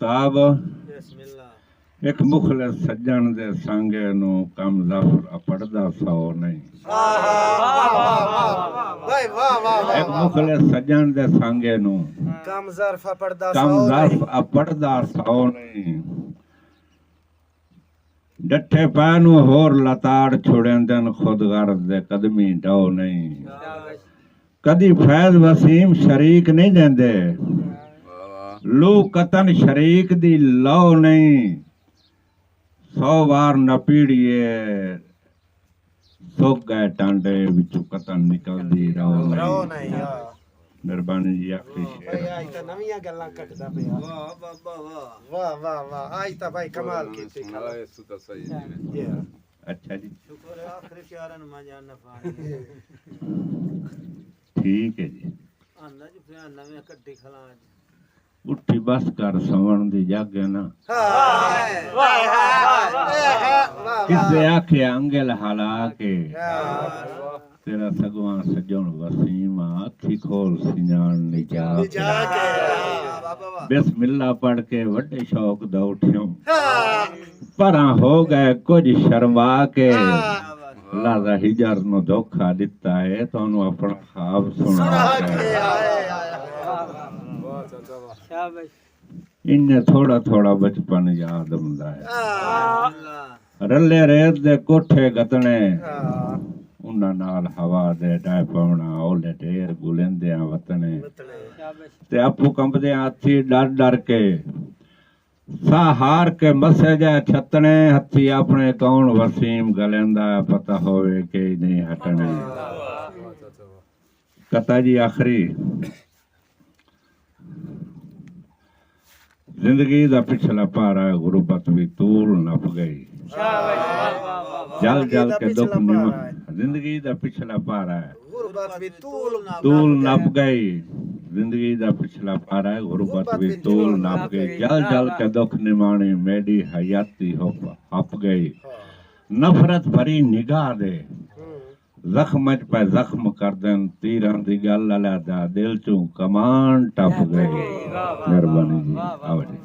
साहब एक मुखले सज्जन दे संगे नू कम ज़फ़र पढ़दा सौ नहीं। एक मुखले सज्जन दे संगे नू कम ज़र्फ़ पढ़दा सौ नहीं। डठे पैनू होर लताड़ छुड़ेंदन खुद गर्ज दे कदमी डो नहीं। कदी फैज़ वसीम शरीक नहीं देंदे लू कतन शरीक दी लो नहीं। 100 बार नपीड़िए सुख गए टांडे विचों कतन निकलदी रो नहीं। मेहरबानी जी आखिरी शेर। आज तो नवीं गल्लां कटदा पिया। वाह वाह वाह आज तो भाई कमाल कीती। सुता सही है। अच्छा जी शुक्र है आखिरी प्यारा न मजा न पानी। ठीक है जी। आंदा जी फिर नवीं कट्टी खला उठी बस कर सवण दी जग है ना। किसे आखे अंगल हला के तेरा सगवां सजन वसीम अखी खोल सियाण निजा बिस्मिल्लाह पढ़ के वड्डे शौक दा उठियो परां हो गए कुछ शर्मा के लाजा हिजर नु धोखा दिता है तो अपना ख्वाब सुना इन्ने थोड़ा थोड़ा बचपन याद आंदा है। रले रेत दे कोठे गतने उन्हां नाल हवा दे डाय पवना ओले ढेर गुलेंदे वतने ते आपू कंबदे हाथी डर डर के सा हार के मसे जाए छतने हथी अपने कौन वसीम गलेंदा पता होवे के नहीं हटने। कथा जी आखिरी जिंदगी दा पिछला पारा गुरबत भी तूल नप गई। जल जल के दुख जिंदगी दा पिछला पारा है तूल नप गई। जिंदगी दा पिछला पारा है गुरबत भी तूल नप गई। जल जल के दुख निमाणी मेरी हयाती हप गई। नफरत भरी निगाह दे जख्म पे जख्म कर देन तीरां दी गल अलहदा दिल चों कमान टप गई। मेहरबानी जी आओ जी।